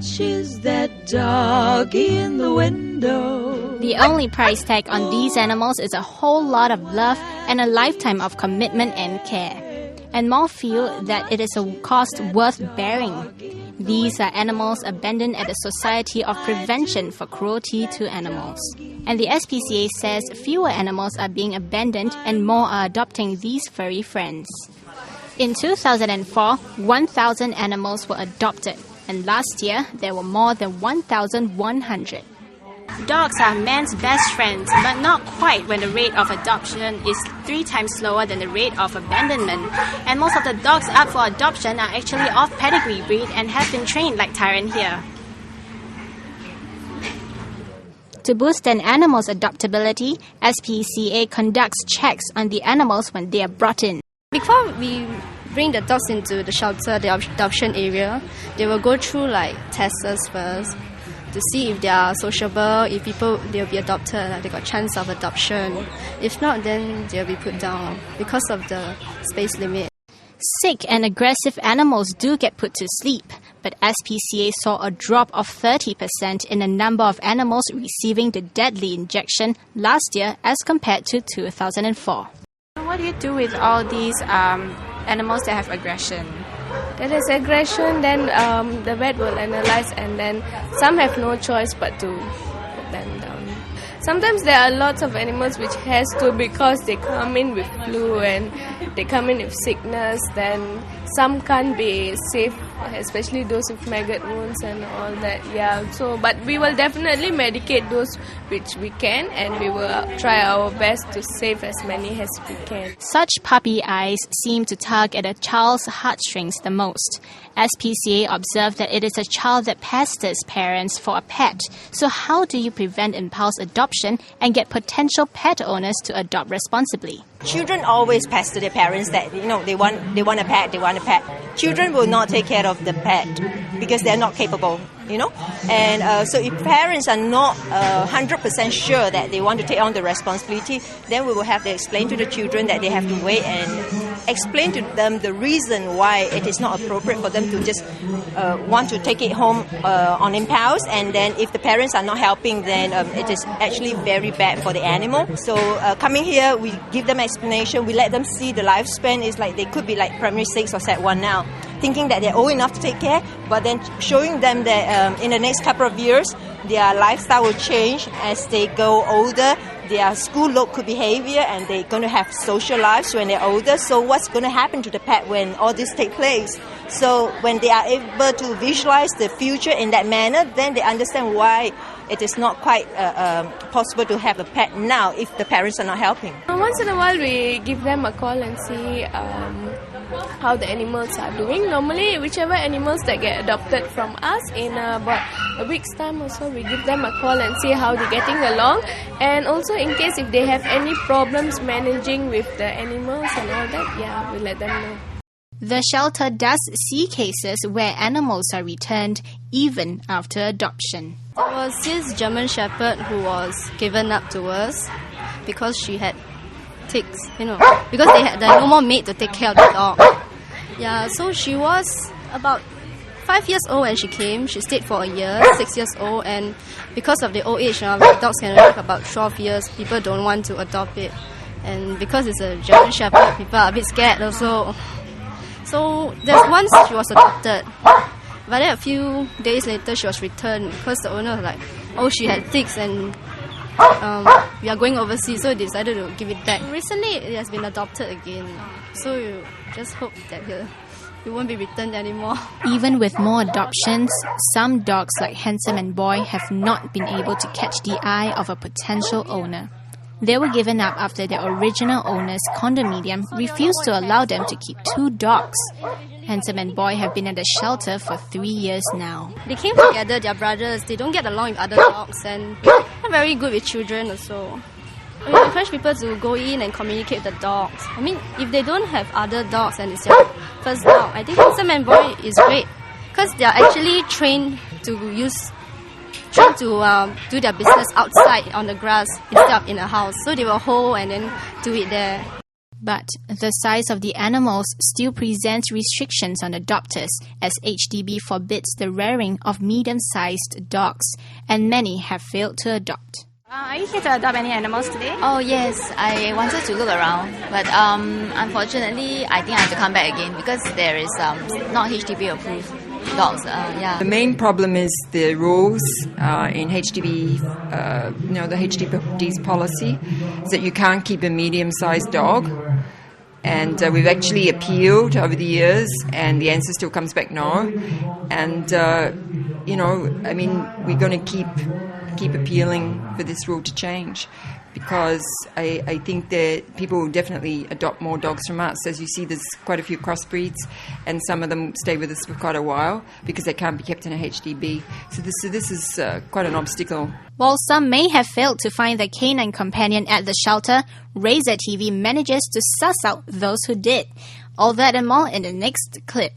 Which is that dog in the window? The only price tag on these animals is a whole lot of love and a lifetime of commitment and care. And more feel that it is a cost worth bearing. These are animals abandoned at the Society of Prevention for Cruelty to Animals. And the SPCA says fewer animals are being abandoned and more are adopting these furry friends. In 2004, 1,000 animals were adopted, and last year there were more than 1,100. Dogs are man's best friends, but not quite when the rate of adoption is 3 times slower than the rate of abandonment. And most of the dogs up for adoption are actually of pedigree breed and have been trained like Tyrant here. To boost an animal's adoptability, SPCA conducts checks on the animals when they are brought in. Before we bring the dogs into the shelter, the adoption area, they will go through like tests first to see if they are sociable, if they'll be adopted, they got chance of adoption. If not, then they'll be put down because of the space limit. Sick and aggressive animals do get put to sleep, but SPCA saw a drop of 30% in the number of animals receiving the deadly injection last year as compared to 2004. What do you do with all these animals that have aggression? There is aggression, then the vet will analyze, and then some have no choice but to put them down. Sometimes there are lots of animals which has to, because they come in with flu and they come in with sickness, then some can't be safe, especially those with maggot wounds and all that. Yeah, so but we will definitely medicate those which we can, and we will try our best to save as many as we can. Such puppy eyes seem to tug at a child's heartstrings the most. SPCA observed that it is a child that pesters parents for a pet. So how do you prevent impulse adoption and get potential pet owners to adopt responsibly? Children always pester their parents that they want a pet. Children will not take care of the pet because they're not capable, And so if parents are not 100% sure that they want to take on the responsibility, then we will have to explain to the children that they have to wait and explain to them the reason why it is not appropriate for them to just want to take it home on impulse. And then if the parents are not helping, then it is actually very bad for the animal. So coming here, we give them explanation. We let them see the lifespan is like they could be like primary 6 or set 1 now, thinking that they're old enough to take care, but then showing them that in the next couple of years, their lifestyle will change as they go older. Their school local behavior, and they're going to have social lives when they're older. So what's going to happen to the pet when all this takes place? So when they are able to visualize the future in that manner, then they understand why it is not quite possible to have a pet now if the parents are not helping. Once in a while, we give them a call and see how the animals are doing. Normally, whichever animals that get adopted from us, in about a week's time or so, we give them a call and see how they're getting along. And also, in case if they have any problems managing with the animals and all that, we let them know. The shelter does see cases where animals are returned even after adoption. There was this German Shepherd who was given up to us because she had ticks, because they had no more maid to take care of the dog. Yeah, so she was about 5 years old when she came. She stayed for a year, 6 years old, and because of the old age, the dogs can live about 12 years. People don't want to adopt it, and because it's a German Shepherd, people are a bit scared also. So there's once she was adopted, but then a few days later she was returned because the owner was like, she had ticks and we are going overseas, so they decided to give it back. Recently it has been adopted again, so you just hope that it won't be returned anymore. Even with more adoptions, some dogs like Handsome and Boy have not been able to catch the eye of a potential owner. They were given up after their original owner's condominium refused to allow them to keep 2 dogs. Handsome and Boy have been at the shelter for 3 years now. They came together, they're brothers. They don't get along with other dogs, and they're very good with children also. I encourage people to go in and communicate with the dogs. If they don't have other dogs and it's their first dog, I think Handsome and Boy is great because they are actually trained to do their business outside on the grass instead of in a house. So they will hold and then do it there. But the size of the animals still presents restrictions on adopters, as HDB forbids the rearing of medium-sized dogs, and many have failed to adopt. Are you here to adopt any animals today? Oh yes, I wanted to look around, but unfortunately, I think I have to come back again because there is not HDB approved dogs. The main problem is the rules in HDB, the HDB's policy is that you can't keep a medium-sized dog. And we've actually appealed over the years, and the answer still comes back no. And, we're going to keep appealing for this rule to change, because I think that people will definitely adopt more dogs from us. As you see, there's quite a few crossbreeds, and some of them stay with us for quite a while because they can't be kept in a HDB. So this is quite an obstacle. While some may have failed to find their canine companion at the shelter, Razor TV manages to suss out those who did. All that and more in the next clip.